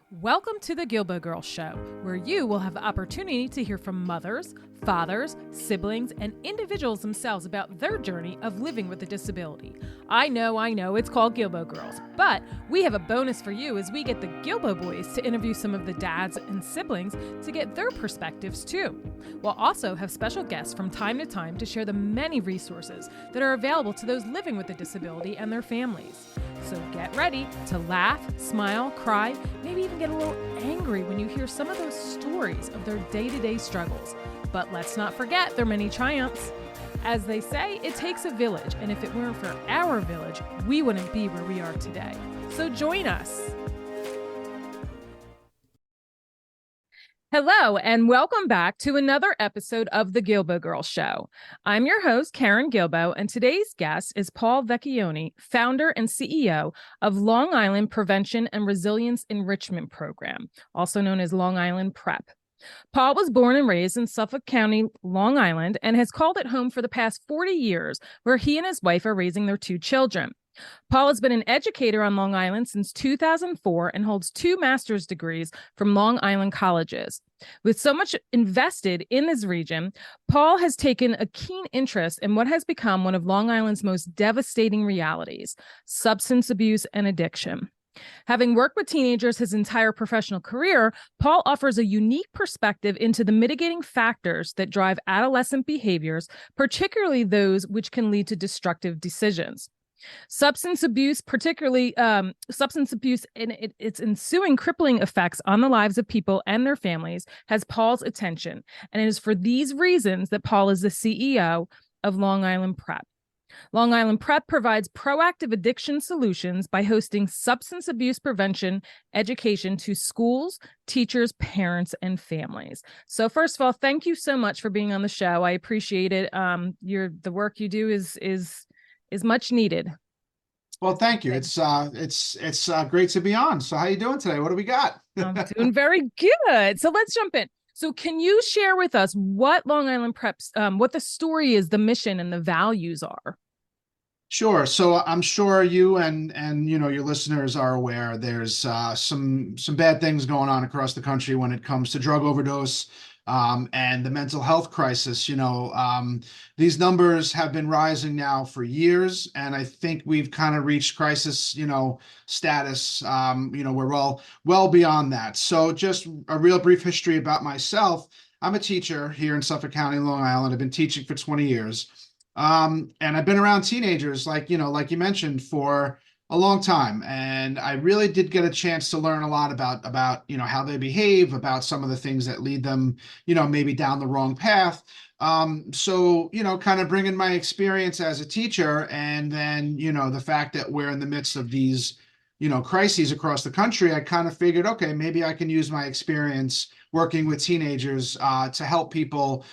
Welcome to the Guilbault Girls Show, where you will have the opportunity to hear from mothers, fathers, siblings, and individuals themselves about their journey of living with a disability. I know, it's called Guilbault Girls, but we have a bonus for you as we get the Guilbault boys to interview some of the dads and siblings to get their perspectives too. We'll also have special guests from time to time to share the many resources that are available to those living with a disability and their families. So get ready to laugh, smile, cry, maybe even get a little angry when you hear some of those stories of their day-to-day struggles. But let's not forget their many triumphs. As they say, it takes a village, and if it weren't for our village, we wouldn't be where we are today. So join us. Hello, and welcome back to another episode of the Guilbault Girls Show. I'm your host, Karen Guilbault, and today's guest is Paul Vecchione, founder and CEO of Long Island Prevention and Resilience Enrichment Program, also known as Long Island P.R.E.P. Paul was born and raised in Suffolk County, Long Island, and has called it home for the past 40 years, where he and his wife are raising their two children. Paul has been an educator on Long Island since 2004 and holds 2 master's degrees from Long Island colleges. With so much invested in this region, Paul has taken a keen interest in what has become one of Long Island's most devastating realities: substance abuse and addiction. Having worked with teenagers his entire professional career, Paul offers a unique perspective into the mitigating factors that drive adolescent behaviors, particularly those which can lead to destructive decisions. Substance abuse, particularly substance abuse and its ensuing crippling effects on the lives of people and their families, has Paul's attention. And it is for these reasons that Paul is the CEO of Long Island P.R.E.P. Long Island P.R.E.P provides proactive addiction solutions by hosting substance abuse prevention education to schools, teachers, parents, and families. So first of all, thank you so much for being on the show. I appreciate it. The work you do is much needed. Well, thank you. It's great to be on. So how you doing today? What do we got? I'm doing very good. So let's jump in. So can you share with us what Long Island P.R.E.P, what the story is, the mission and the values are? Sure. So I'm sure you and your listeners are aware there's some bad things going on across the country when it comes to drug overdose and the mental health crisis. These numbers have been rising now for years, and I think we've kind of reached crisis, status. We're well beyond that. So just a real brief history about myself. I'm a teacher here in Suffolk County, Long Island. I've been teaching for 20 years. And I've been around teenagers, like you mentioned, for a long time. And I really did get a chance to learn a lot about how they behave, about some of the things that lead them, maybe down the wrong path. So, kind of bringing my experience as a teacher, and then, the fact that we're in the midst of these, crises across the country, I kind of figured, okay, maybe I can use my experience working with teenagers to help people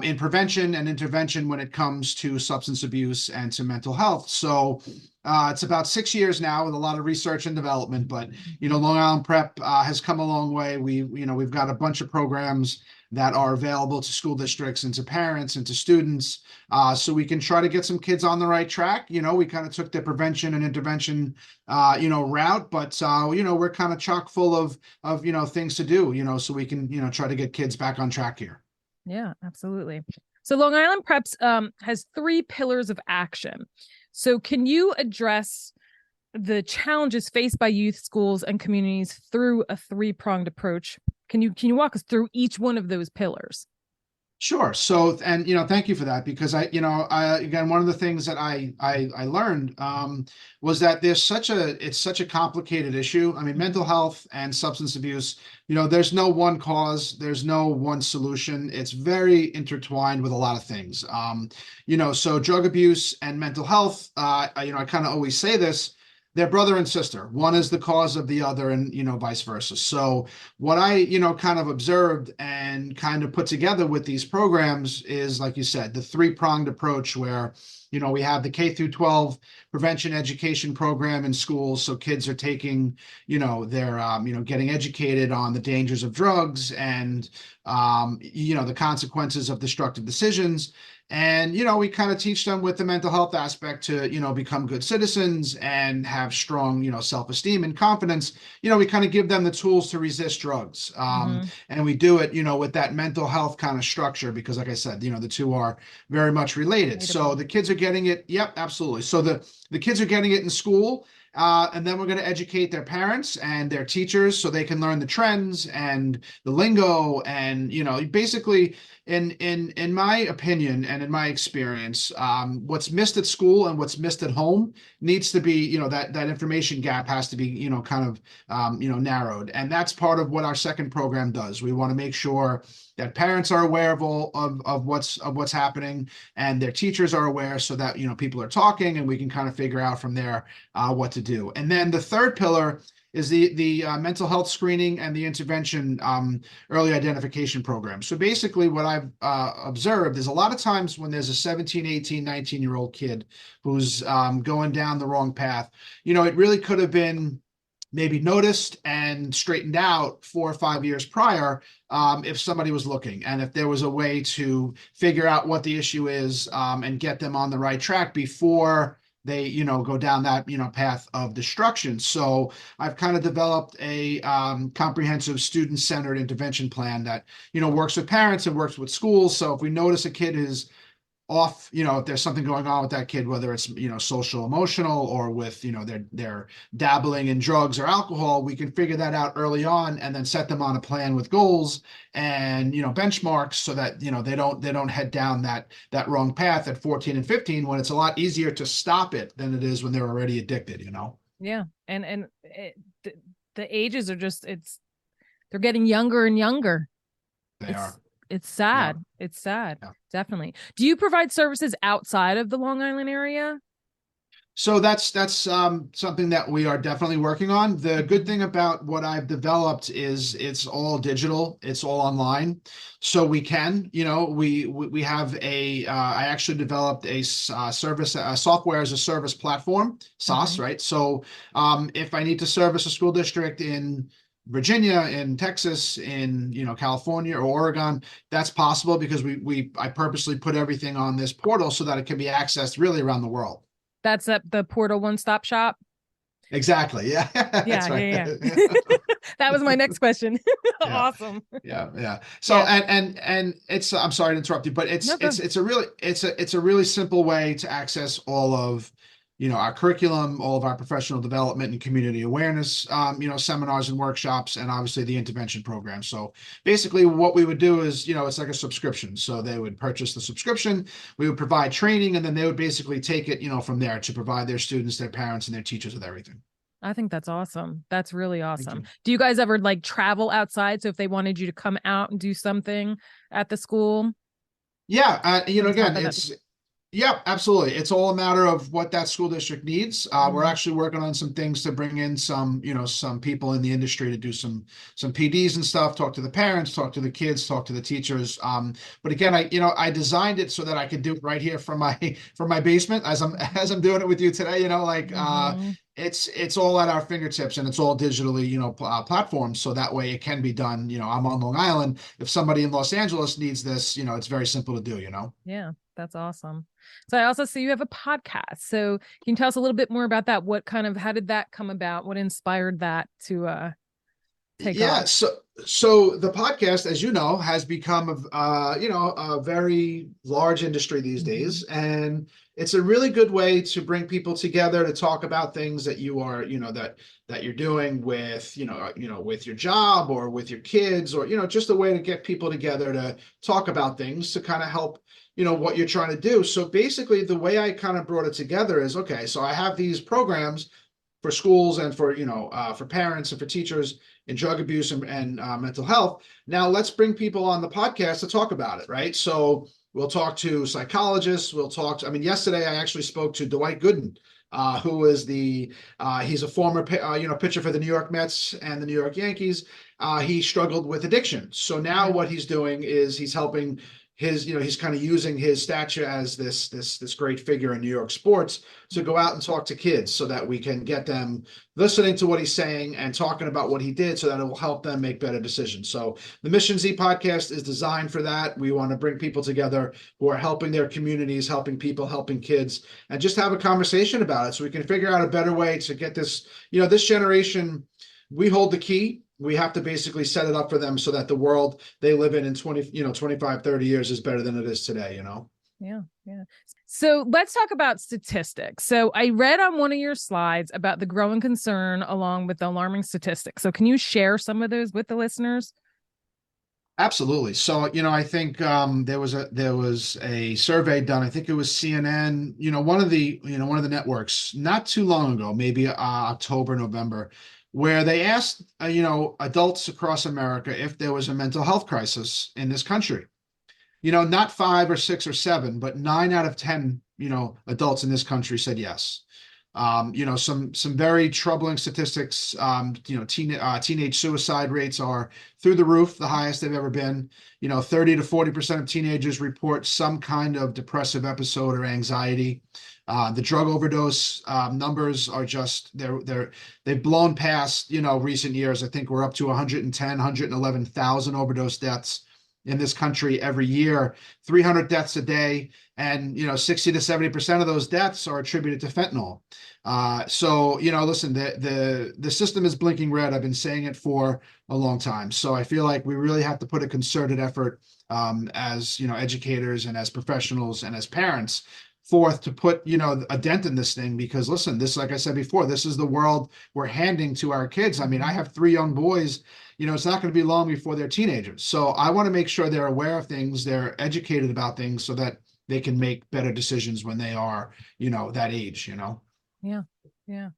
in prevention and intervention when it comes to substance abuse and to mental health. So it's about 6 years now with a lot of research and development, but Long Island P.R.E.P has come a long way. We've got a bunch of programs that are available to school districts and to parents and to students, so we can try to get some kids on the right track. We kind of took the prevention and intervention route, but we're kind of chock full of things to do, so we can try to get kids back on track here. Yeah, absolutely. So Long Island P.R.E.P has 3 pillars of action. So can you address the challenges faced by youth, schools, and communities through a 3-pronged approach? Can you walk us through each one of those pillars? Sure. So, and thank you for that, because again, one of the things that I learned was that it's such a complicated issue. I mean, mental health and substance abuse, there's no one cause, there's no one solution. It's very intertwined with a lot of things. So drug abuse and mental health, I kind of always say this. They're brother and sister. One is the cause of the other, and vice versa. So what I kind of observed and kind of put together with these programs is, like you said, the 3-pronged approach, where We have the K through 12 prevention education program in schools. So kids are taking, they're, getting educated on the dangers of drugs and, the consequences of destructive decisions. And, we kind of teach them with the mental health aspect to, become good citizens and have strong, self-esteem and confidence. We kind of give them the tools to resist drugs. And we do it, with that mental health kind of structure, because like I said, the two are very much related. So the kids are getting it. Yep, absolutely. So the kids are getting it in school. And then we're going to educate their parents and their teachers so they can learn the trends and the lingo. And, basically, in my opinion and in my experience, what's missed at school and what's missed at home needs to be, that information gap has to be, kind of, narrowed. And that's part of what our second program does. We want to make sure that parents are aware of all of what's happening, and their teachers are aware, so that people are talking and we can kind of figure out from there what to do. And then the third pillar is the mental health screening and the intervention early identification program. So basically what I've observed is a lot of times when there's a 17, 18, 19-year-old kid who's going down the wrong path, it really could have been maybe noticed and straightened out 4 or 5 years prior, if somebody was looking, and if there was a way to figure out what the issue is, and get them on the right track before they, go down that, path of destruction. So I've kind of developed a comprehensive student-centered intervention plan that, works with parents and works with schools. So if we notice a kid is off, if there's something going on with that kid, whether it's, social, emotional, or with, they're dabbling in drugs or alcohol, we can figure that out early on and then set them on a plan with goals and, benchmarks, so that, they don't head down that wrong path at 14 and 15, when it's a lot easier to stop it than it is when they're already addicted. Yeah. The ages are just, they're getting younger and younger. They are. It's sad. Yeah. It's sad. Yeah. Definitely. Do you provide services outside of the Long Island area? So that's something that we are definitely working on. The good thing about what I've developed is it's all digital, it's all online. So we can, we have I actually developed a service, a software as a service platform, SaaS, right? So if I need to service a school district in Virginia, in Texas, in California or Oregon, that's possible, because I purposely put everything on this portal so that it can be accessed really around the world. That's at the Portal One-Stop Shop. Exactly. Yeah. That's right. Yeah. That was my next question. Awesome. Yeah. So and it's, I'm sorry to interrupt you, but it's a really simple way to access all of our curriculum, all of our professional development and community awareness, seminars and workshops, and obviously the intervention program. So basically what we would do is, it's like a subscription. So they would purchase the subscription, we would provide training, and then they would basically take it, from there to provide their students, their parents, and their teachers with everything. I think that's awesome. That's really awesome. Do you guys ever travel outside? So if they wanted you to come out and do something at the school? Yeah. Again, yeah, absolutely. It's all a matter of what that school district needs. We're actually working on some things to bring in some, some people in the industry to do some PDs and stuff, talk to the parents, talk to the kids, talk to the teachers. But again, I designed it so that I could do it right here from my basement as I'm doing it with you today. It's all at our fingertips, and it's all digitally, platforms. So that way it can be done. I'm on Long Island. If somebody in Los Angeles needs this, it's very simple to do, Yeah, that's awesome. So I also see you have a podcast. So can you tell us a little bit more about that? How did that come about? What inspired that to take off? So the podcast, as you know, has become a very large industry these days, and it's a really good way to bring people together to talk about things that you are, that you're doing with, with your job or with your kids, or, just a way to get people together to talk about things to kind of help, what you're trying to do. So basically the way I kind of brought it together is, okay, so I have these programs for schools and for, for parents and for teachers in drug abuse and mental health. Now let's bring people on the podcast to talk about it, right? So we'll talk to psychologists. Yesterday I actually spoke to Dwight Gooden, who is he's a former, pitcher for the New York Mets and the New York Yankees. He struggled with addiction. So now what he's doing is he's helping he's kind of using his stature as this great figure in New York sports to go out and talk to kids so that we can get them listening to what he's saying and talking about what he did so that it will help them make better decisions. So the Mission Z podcast is designed for that. We want to bring people together who are helping their communities, helping people, helping kids, and just have a conversation about it so we can figure out a better way to get this, this generation, we hold the key. We have to basically set it up for them so that the world they live in 25, 30 years is better than it is today, Yeah. Yeah. So let's talk about statistics. So I read on one of your slides about the growing concern along with the alarming statistics. So can you share some of those with the listeners? Absolutely. So, I think there was a survey done. I think it was CNN, one of the networks not too long ago, maybe October, November, where they asked, adults across America if there was a mental health crisis in this country. Not 5 or 6 or 7, but 9 out of 10, adults in this country said yes. Some very troubling statistics. Teenage suicide rates are through the roof, the highest they've ever been. 30 to 40% of teenagers report some kind of depressive episode or anxiety. The drug overdose numbers are just they've blown past recent years. I think we're up to 111,000 overdose deaths in this country every year, 300 deaths a day, and 60 to 70% of those deaths are attributed to fentanyl. So listen, the system is blinking red. I've been saying it for a long time. So I feel like we really have to put a concerted effort as educators and as professionals and as parents forth to put a dent in this thing, because listen, this, like I said before, this is the world we're handing to our kids. I mean, I have 3 young boys. It's not going to be long before they're teenagers. So I want to make sure they're aware of things, they're educated about things so that they can make better decisions when they are, that age, Yeah. Yeah.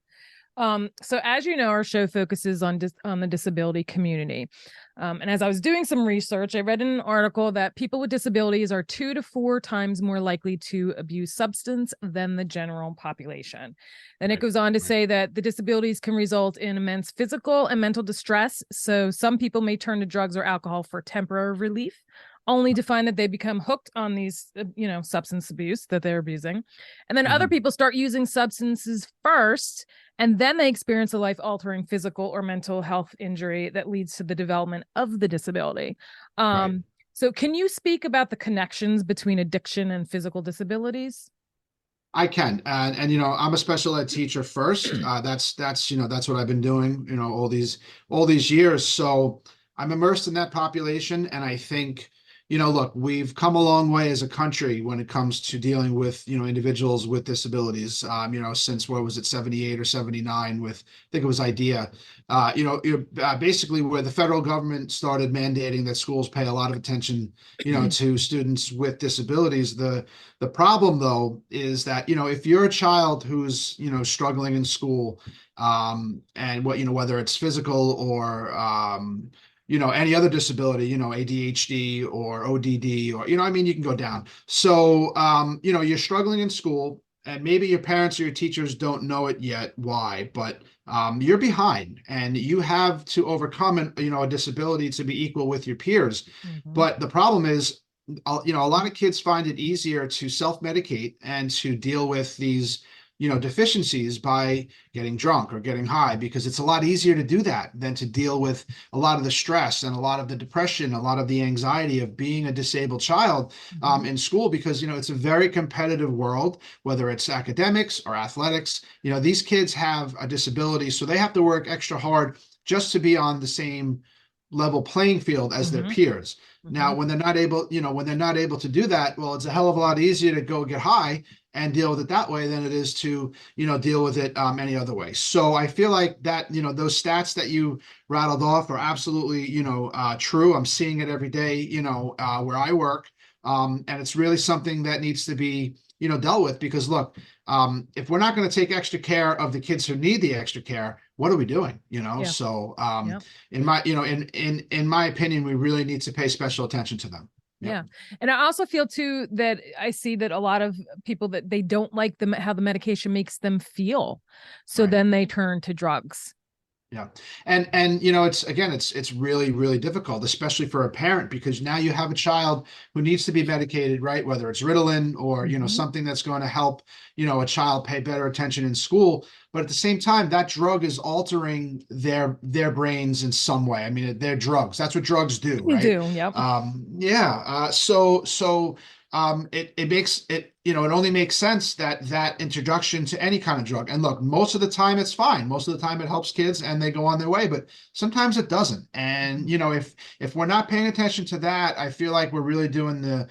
So as you know, our show focuses on the disability community. And as I was doing some research, I read in an article that people with disabilities are 2 to 4 times more likely to abuse substance than the general population. And it goes on to say that the disabilities can result in immense physical and mental distress. So some people may turn to drugs or alcohol for temporary relief, only to find that they become hooked on these, substance abuse that they're abusing. And then other people start using substances first, and then they experience a life-altering physical or mental health injury that leads to the development of the disability. So can you speak about the connections between addiction and physical disabilities? I can, and I'm a special ed teacher first. That's what I've been doing, all these years. So I'm immersed in that population, and I think, look, we've come a long way as a country when it comes to dealing with, individuals with disabilities. Since what was it, 78 or 79 with, I think it was IDEA. Basically where the federal government started mandating that schools pay a lot of attention, to students with disabilities. The problem though is that, if you're a child who's, struggling in school, and whether it's physical or, any other disability, ADHD or ODD or, you can go down. So, you're struggling in school and maybe your parents or your teachers don't know it yet why, but you're behind and you have to overcome a disability to be equal with your peers. But the problem is, a lot of kids find it easier to self-medicate and to deal with these deficiencies by getting drunk or getting high, because it's a lot easier to do that than to deal with a lot of the stress and a lot of the depression, a lot of the anxiety of being a disabled child in school, because, it's a very competitive world, whether it's academics or athletics. These kids have a disability, so they have to work extra hard just to be on the same level playing field as their peers. Now, when they're not able to do that, well, it's a hell of a lot easier to go get high and deal with it that way than it is to, deal with it any other way. So I feel like that, those stats that you rattled off are absolutely, true. I'm seeing it every day, where I work. And it's really something that needs to be, dealt with, because look, if we're not going to take extra care of the kids who need the extra care, what are we doing? So in my opinion, we really need to pay special attention to them. Yeah. And I also feel too that I see that a lot of people that they don't like how the medication makes them feel. So then they turn to drugs. Yeah. And it's really, really difficult, especially for a parent, because now you have a child who needs to be medicated, right? Whether it's Ritalin or, Hmm. something that's going to help, a child pay better attention in school. But at the same time, that drug is altering their brains in some way. I mean, they're drugs. That's what drugs do, You right? do, yep. Yeah. It makes it, it only makes sense that that introduction to any kind of drug. And look, most of the time it's fine. Most of the time it helps kids and they go on their way, but sometimes it doesn't. And, Mhm. if we're not paying attention to that, I feel like we're really doing the,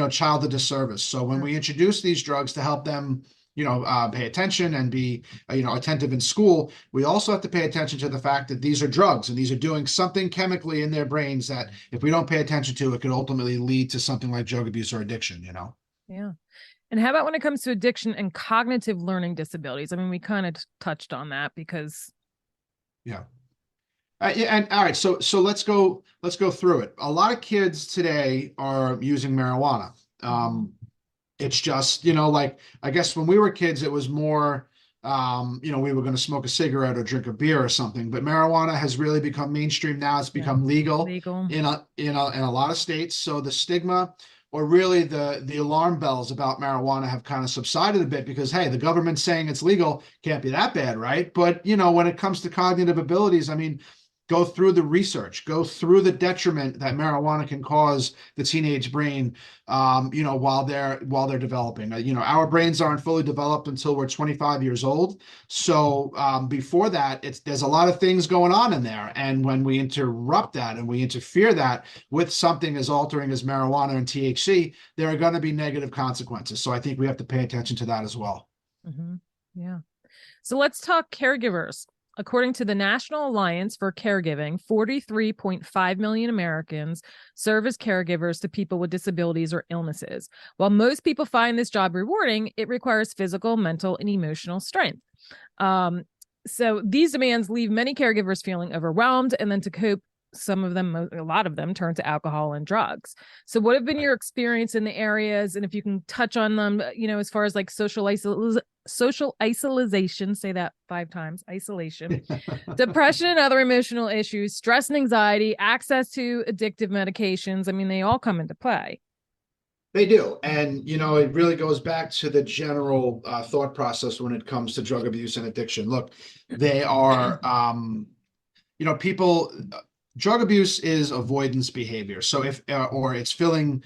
child a disservice. So when Yeah. we introduce these drugs to help them, pay attention and be, attentive in school, we also have to pay attention to the fact that these are drugs and these are doing something chemically in their brains that if we don't pay attention to, it could ultimately lead to something like drug abuse or addiction. Yeah. And how about when it comes to addiction and cognitive learning disabilities? I mean, we kind of touched on that because. Yeah. Yeah, and all right, so let's go through it. A lot of kids today are using marijuana. Mhm. It's just, like I guess when we were kids, it was more, we were going to smoke a cigarette or drink a beer or something. But marijuana has really become mainstream now. It's Yeah, become legal legal. in a lot of states. So the stigma, or really the alarm bells about marijuana, have kind of subsided a bit because, hey, the government's saying it's legal, can't be that bad, right? But when it comes to cognitive abilities, I mean, go through the research, go through the detriment that marijuana can cause the teenage brain, while they're developing. Our brains aren't fully developed until we're 25 years old. So before that, there's a lot of things going on in there, and when we interrupt that and we interfere that with something as altering as marijuana and THC, there are going to be negative consequences. So I think we have to pay attention to that as well. Hmm. Yeah. So let's talk caregivers. According to the National Alliance for Caregiving, 43.5 million Americans serve as caregivers to people with disabilities or illnesses. While most people find this job rewarding, it requires physical, mental, and emotional strength. Um, so these demands leave many caregivers feeling overwhelmed, and then to cope, some of them, a lot of them, turn to alcohol and drugs. So, what have been Right. your experience in the areas, and if you can touch on them, as far as like social isolation, say that 5 times, isolation, depression and other emotional issues, stress and anxiety, access to addictive medications. I mean, they all come into play. They do. And, it really goes back to the general thought process when it comes to drug abuse and addiction. Look, they are, people, drug abuse is avoidance behavior. So or it's filling,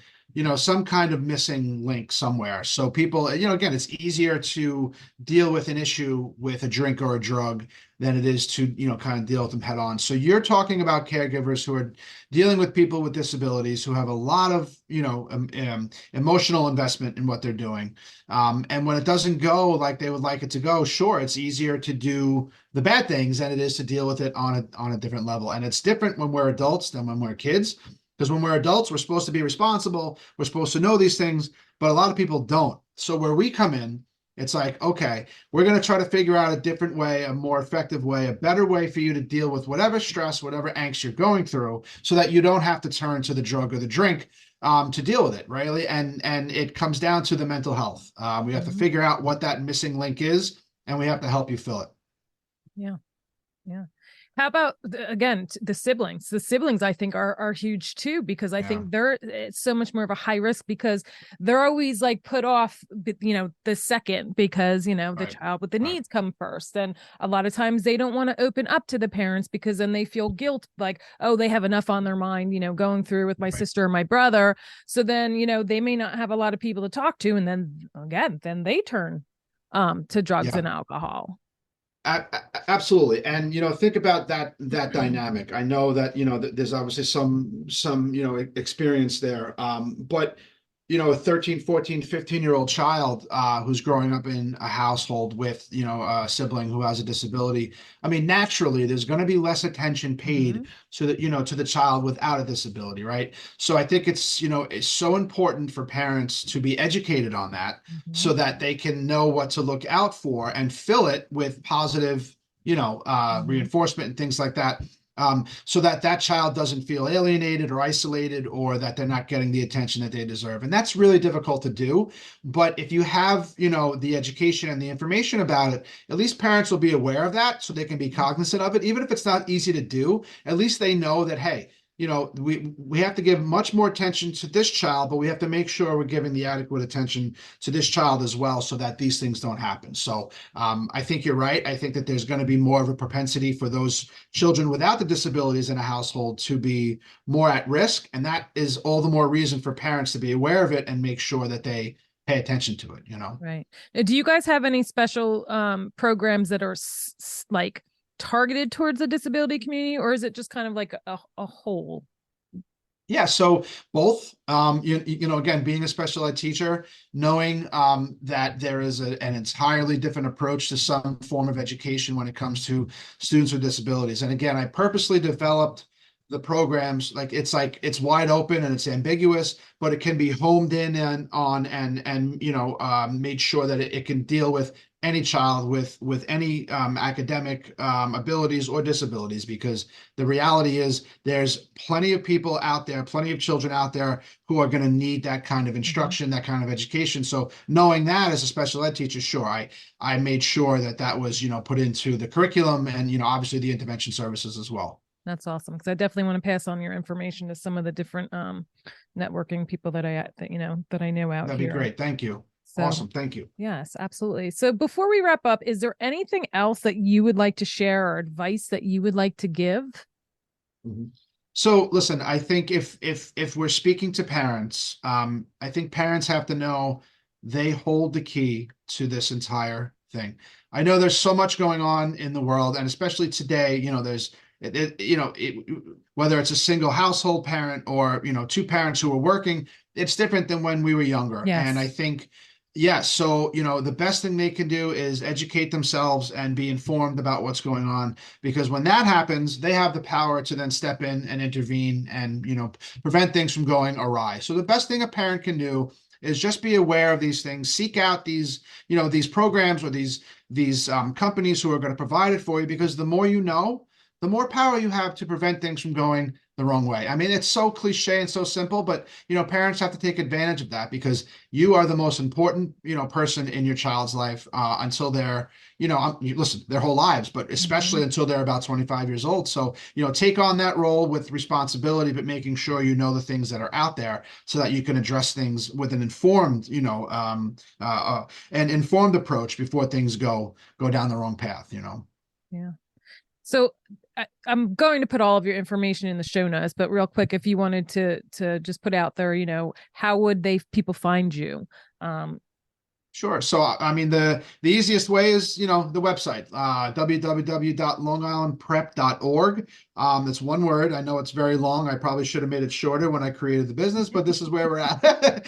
some kind of missing link somewhere. So people, again, it's easier to deal with an issue with a drink or a drug than it is to, kind of deal with them head on. So you're talking about caregivers who are dealing with people with disabilities who have a lot of, emotional investment in what they're doing. And when it doesn't go like they would like it to go, sure, it's easier to do the bad things than it is to deal with it on a different level. And it's different when we're adults than when we're kids. Because when we're adults, we're supposed to be responsible. We're supposed to know these things, but a lot of people don't. So where we come in, it's like, okay, we're going to try to figure out a different way, a more effective way, a better way for you to deal with whatever stress, whatever angst you're going through, so that you don't have to turn to the drug or the drink to deal with it, right? And it comes down to the mental health. We have to Mhm. figure out what that missing link is, and we have to help you fill it. Yeah. Yeah. How about again the siblings? The siblings I think are huge too because I Yeah, think it's so much more of a high risk because they're always like put off the second because the right, child with the right, needs come first and a lot of times they don't want to open up to the parents because then they feel guilt like oh they have enough on their mind going through with my right. sister or my brother so then they may not have a lot of people to talk to and then again then they turn to drugs Yeah. and alcohol. Absolutely. And think about that dynamic. I know that there's obviously some experience there. But a 13, 14, 15-year-old child who's growing up in a household with a sibling who has a disability. I mean, naturally, there's going to be less attention paid Mhm. to the child without a disability, right? So I think it's so important for parents to be educated on that Mhm. so that they can know what to look out for and fill it with positive, Mhm. reinforcement and things like that. so that that child doesn't feel alienated or isolated, or that they're not getting the attention that they deserve. And that's really difficult to do. But if you have, the education and the information about it, at least parents will be aware of that so they can be cognizant of it. Even if it's not easy to do, at least they know that, hey, we have to give much more attention to this child, but we have to make sure we're giving the adequate attention to this child as well, so that these things don't happen. So I think you're right. I think that there's going to be more of a propensity for those children without the disabilities in a household to be more at risk. And that is all the more reason for parents to be aware of it and make sure that they pay attention to it, Right. Do you guys have any special programs that are like targeted towards the disability community, or is it just kind of like a whole? Yeah, so both. Again, being a special ed teacher, knowing that there is an entirely different approach to some form of education when it comes to students with disabilities. And again, I purposely developed the programs like it's wide open and it's ambiguous, but it can be homed in and on and made sure that it can deal with any child with any academic abilities or disabilities, because the reality is there's plenty of people out there, plenty of children out there who are going to need that kind of instruction, that kind of education. So knowing that as a special ed teacher, sure, I made sure that was put into the curriculum and obviously the intervention services as well. That's awesome, because I definitely want to pass on your information to some of the different networking people that I know out That'd here. be great. Thank you. So, awesome. Thank you. Yes, absolutely. So before we wrap up, is there anything else that you would like to share or advice that you would like to give? So listen, I think if we're speaking to parents, I think parents have to know they hold the key to this entire thing. I know there's so much going on in the world, and especially today, there's whether it's a single household parent or two parents who are working, it's different than when we were younger. Yes. And I think so the best thing they can do is educate themselves and be informed about what's going on, because when that happens, they have the power to then step in and intervene and prevent things from going awry. So the best thing a parent can do is just be aware of these things, seek out these these programs or these companies who are going to provide it for you, because the more you know, the more power you have to prevent things from going the wrong way. I mean, it's so cliche and so simple, but parents have to take advantage of that, because you are the most important person in your child's life until they're listen, their whole lives, but especially until they're about 25 years old. So take on that role with responsibility, but making sure the things that are out there so that you can address things with an informed an informed approach before things go down the wrong path. Yeah. So I'm going to put all of your information in the show notes, but real quick, if you wanted to just put out there, how would people find you? Sure. So, I mean, the easiest way is, the website, www.longislandprep.org. That's one word. I know it's very long. I probably should have made it shorter when I created the business, but this is where we're at.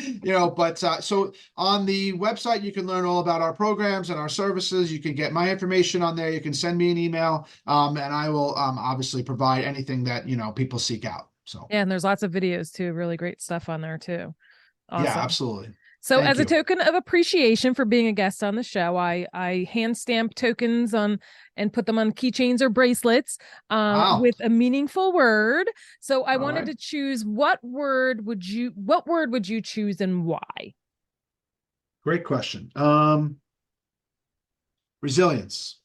So on the website, you can learn all about our programs and our services. You can get my information on there. You can send me an email, and I will obviously provide anything that, people seek out. So, yeah, and there's lots of videos too. Really great stuff on there too. Awesome. Yeah, absolutely. So as a token of appreciation for being a guest on the show, I hand stamp tokens on and put them on keychains or bracelets with a meaningful word. So I wanted to choose what word would you choose and why? Great question. Resilience.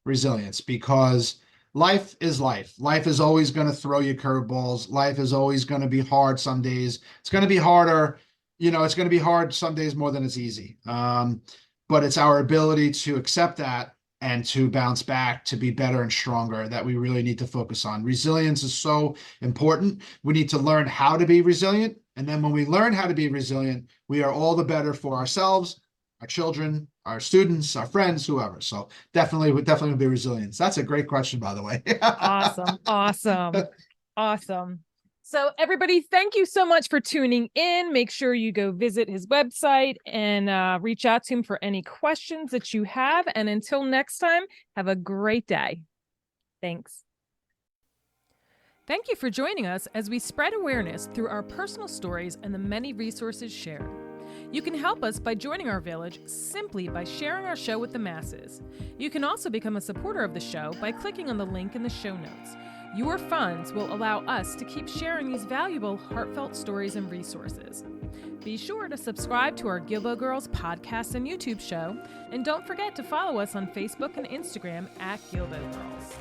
Resilience, because life is life. Life is always going to throw you curveballs. Life is always going to be hard some days. It's going to be harder. It's going to be hard some days more than it's easy. But it's our ability to accept that and to bounce back, to be better and stronger, that we really need to focus on. Resilience is so important. We need to learn how to be resilient. And then when we learn how to be resilient, we are all the better for ourselves, our children, our students, our friends, whoever. So definitely would be resilience. That's a great question, by the way. Awesome. So everybody, thank you so much for tuning in. Make sure you go visit his website and reach out to him for any questions that you have. And until next time, have a great day. Thanks. Thank you for joining us as we spread awareness through our personal stories and the many resources shared. You can help us by joining our village simply by sharing our show with the masses. You can also become a supporter of the show by clicking on the link in the show notes. Your funds will allow us to keep sharing these valuable, heartfelt stories and resources. Be sure to subscribe to our Guilbault Girls podcast and YouTube show, and don't forget to follow us on Facebook and Instagram at Guilbault Girls.